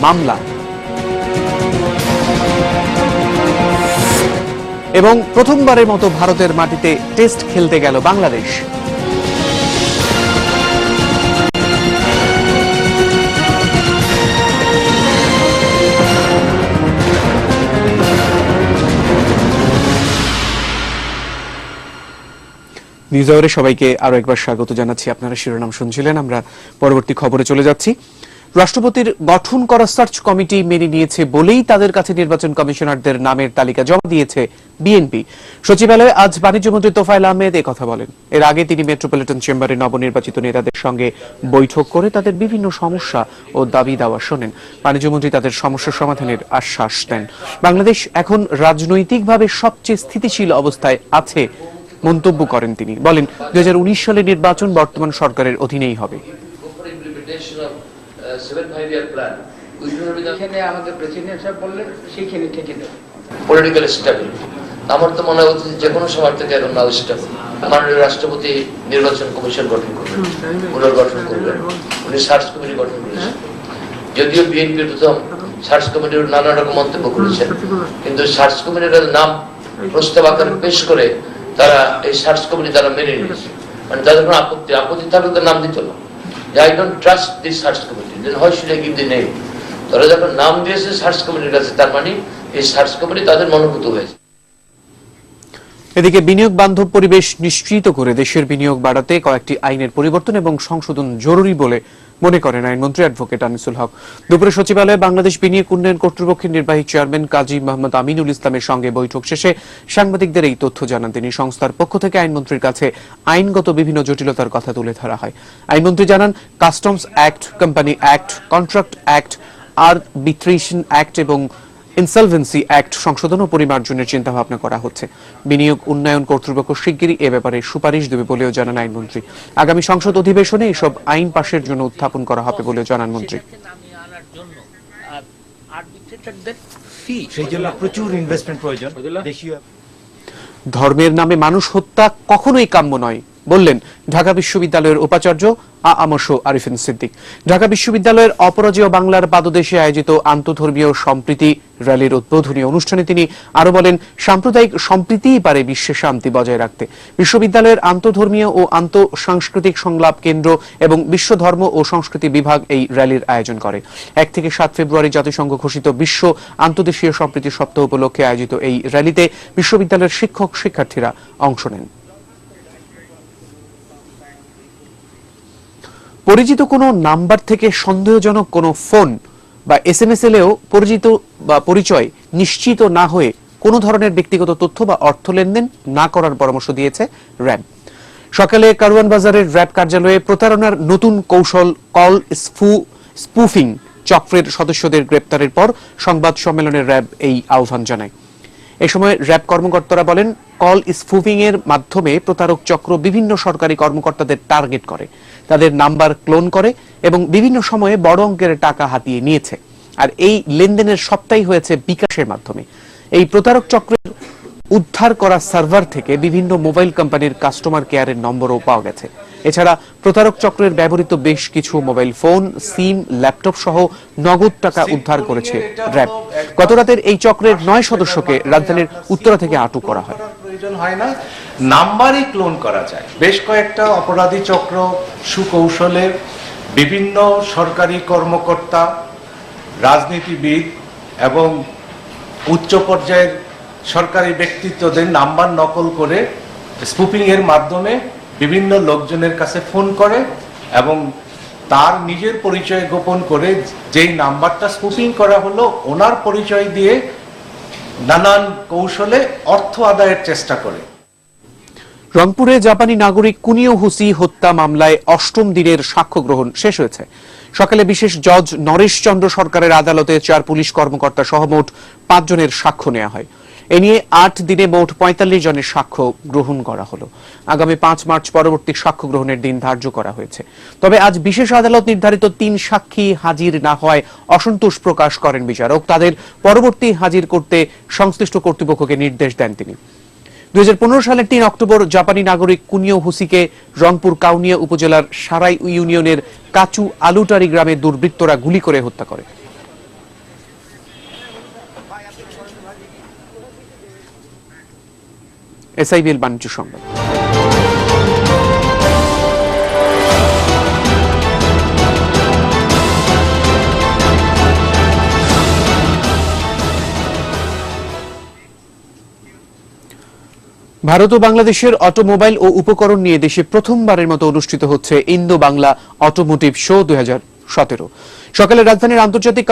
মামলা এবং প্রথমবারের মতো ভারতের মাটিতে টেস্ট খেলতে গেল বাংলাদেশ। নিউজ আওয়ারে সবাইকে আরো একবার স্বাগত জানাচ্ছি। আপনারা শিরোনাম শুনছিলেন, আমরা পরবর্তী খবরে চলে যাচ্ছি। রাষ্ট্রপতির গঠন করা সার্চ কমিটি মেনে নিয়েছে বলেই তাদের কাছে নির্বাচন কমিশনারদের নামের তালিকা জমা দিয়েছে বিএনপি। সচিবালয়ে আজ বাণিজ্যমন্ত্রী তোফায়েল আহমেদ কথা বলেন। এর আগে তিনি মেট্রোপলিটন চেম্বারে নবনির্বাচিত নেতাদের সঙ্গে বৈঠক করে তাদের বিভিন্ন সমস্যা ও দাবি দাওয়া শোনেন। বাণিজ্যমন্ত্রী তাদের সমস্যা সমাধানের আশ্বাস দেন। বাংলাদেশ এখন রাজনৈতিকভাবে সবচেয়ে স্থিতিশীল অবস্থায় আছে মন্তব্য করেন তিনি। বলেন 2019 সালের নির্বাচন বর্তমান সরকারের অধীনেই হবে। আমার তো মনে হচ্ছে যে কোনো সময় থেকে এখন নাও স্টেবল। মাননীয় রাষ্ট্রপতি নির্বাচন কমিশন গঠন করবেন, পুনর্গঠন করবেন, উনি সার্চ কমিটি গঠন করেছেন। যদিও বিএনপি প্রথম সার্চ কমিটির নানা রকম মন্তব্য করেছেন, কিন্তু সার্চ কমিটির নাম প্রস্তাব আকারে পেশ করে তারা এই সার্চ কমিটি তারা মেনে নিয়েছে। মানে তাদের কোনো আপত্তি থাকলে তার নাম দিত না। I don't trust this search committee. Then how should I give the name? তারা যখন নাম দিয়েছে সার্চ কমিটির কাছে, তার মানে এই সার্চ কমিটি তাদের মনোভূত হয়েছে। এদিকে বিনিয়োগ বান্ধব পরিবেশ নিশ্চিত করে দেশের বিনিয়োগ বাড়াতে কয়েকটি আইনের পরিবর্তন এবং সংশোধন জরুরি বলে মনে করেন আইনমন্ত্রী অ্যাডভোকেট আনিসুল হক। দুপুরে সচিবালয়ে বাংলাদেশ বিনিয়োগ উন্নয়ন কর্তৃপক্ষের নির্বাহী চেয়ারম্যান কাজী মোহাম্মদ আমিনুল ইসলামের সঙ্গে বৈঠক শেষে সাংবাদিকদের এই তথ্য জানান তিনি। সংস্থার পক্ষ থেকে আইনমন্ত্রীর কাছে আইনগত বিভিন্ন জটিলতার কথা তুলে ধরা হয়। আইনমন্ত্রী জানান customs act, company act, contract act, arbitration act এবং ইনসলভেন্সি অ্যাক্ট সংশোধন ও পরিমার্জনের চিন্তা ভাবনা করা হচ্ছে। বিনিয়োগ উন্নয়ন কর্তৃপক্ষ শিগগিরই এ ব্যাপারে সুপারিশ দেবে বলেও জানান আইনমন্ত্রী। আগামী সংসদ অধিবেশনে এসব আইন পাশের জন্য উত্থাপন করা হবে বলেও জানান মন্ত্রী। ধর্মের নামে মানুষ হত্যা কখনোই কাম্য নয় বললেন ঢাকা বিশ্ববিদ্যালয়ের উপাচার্য আ.ম.স. আরিফিন সিদ্দিক। ঢাকা বিশ্ববিদ্যালয়ের অপরাজেয় বাংলার পাদদেশে আয়োজিত আন্তধর্মীয় সম্প্রীতি র্যালির উদ্বোধনী অনুষ্ঠানে তিনি আরো বলেন, সাম্প্রদায়িক সম্প্রীতিই পারে বিশ্বে শান্তি বজায় রাখতে। বিশ্ববিদ্যালয়ের আন্তধর্মীয় ও আন্তঃসাংস্কৃতিক সংলাপ কেন্দ্র এবং বিশ্ব ধর্ম ও সংস্কৃতি বিভাগ এই র্যালির আয়োজন করে। 1 থেকে 7 ফেব্রুয়ারি জাতিসংঘ ঘোষিত বিশ্ব আন্তদেশীয় সম্প্রীতি সপ্তাহ উপলক্ষে আয়োজিত এই র্যালিতে বিশ্ববিদ্যালয়ের শিক্ষক শিক্ষার্থীরা অংশ নেন। পরিচিত কোনো নাম্বার থেকে সন্দেহজনক কোনো ফোন বা SMS এলেও পরিচিত বা পরিচয় নিশ্চিত না হয়ে কোনো ধরনের ব্যক্তিগত তথ্য বা অর্থ লেনদেন না করার পরামর্শ দিয়েছে র্যাব। সকালে কারওয়ান বাজারের র্যাব কার্যালয়ে প্রতারণার নতুন কৌশল কল স্পুফিং চক্রের সদস্যদের গ্রেপ্তারের পর সংবাদ সম্মেলনে র্যাব এই আহ্বান জানায়। এ সময় র্যাব কর্মকর্তারা বলেন, কল স্পুফিং এর মাধ্যমে প্রতারক চক্র বিভিন্ন সরকারি কর্মকর্তাদের টার্গেট করে, তাদের নাম্বার ক্লোন করে এবং বিভিন্ন সময়ে বড় অঙ্কের টাকা হাতিয়ে নিয়েছে। আর এই লেনদেনের সবটাই হয়েছে বিকাশের মাধ্যমে। এই প্রতারক চক্রের উদ্ধার করা সার্ভার থেকে বিভিন্ন মোবাইল কোম্পানির কাস্টমার কেয়ারের নম্বরও পাওয়া গেছে। এছাড়া প্রতারক চক্রের ব্যবহৃত বেশ কিছু মোবাইল ফোন, সিম, ল্যাপটপ সহ নগদ টাকা উদ্ধার করেছে র্যাব। গতরাতের এই চক্রের 9 সদস্যকে রাজধানীর উত্তরা থেকে আটক করা হয়। প্রয়োজন হয় না, নাম্বারই ক্লোন করা যায়। বেশ কয়েকটা অপরাধী চক্র সুকৌশলে বিভিন্ন সরকারি কর্মকর্তা, রাজনীতিবিদ এবং উচ্চ পর্যায়ের সরকারি ব্যক্তিত্বদের নাম্বার নকল করে স্পুফিং এর মাধ্যমে বিভিন্ন লোকজনের কাছে ফোন করে এবং তার নিজের পরিচয় গোপন করে যেই নাম্বারটা স্পুফিং করা হলো ওনার পরিচয় দিয়ে নানান কৌশলে অর্থ আদায়ের চেষ্টা করে। রংপুরে জাপানি নাগরিক কুনিও হুসি হত্যা মামলায় 8ম দিনের সাক্ষ্য গ্রহণ শেষ হয়েছে। সকালে বিশেষ জজ নরেশ চন্দ্র সরকারের আদালতে 4 পুলিশ কর্মকর্তা সহ মোট 5 জনের সাক্ষ্য নেওয়া হয়। এ নিয়ে 8 দিনে মোট 45 জনের সাক্ষ্য গ্রহণ করা হলো। আগামী 5 মার্চ পরবর্তী সাক্ষ্য গ্রহণের দিন ধার্য করা হয়েছে। তবে আজ বিশেষ আদালত নির্ধারিত 3 সাক্ষী হাজির না হওয়ায় অসন্তোষ প্রকাশ করেন বিচারক। তাদের পরবর্তী হাজির করতে সংশ্লিষ্ট কর্তৃপক্ষকে নির্দেশ দেন তিনি। 2015 সালের 3 অক্টোবর জাপানি নাগরিক কুনিও হুসিকে রংপুর কাউনিয়া উপজেলার সারাই ইউনিয়নের কাচু আলুটারি গ্রামে দুর্বৃত্তরা গুলি করে হত্যা করে। SIBL বাণিজ্য সংবাদ। ভারত ও বাংলাদেশের অটোমোবাইল ও উপকরণ নিয়ে দেশে প্রথমবারের মতো অনুষ্ঠিত হচ্ছে ইন্দো বাংলা অটোমোটিভ শো 2017। সকালে রাজধানীর আন্তর্জাতিক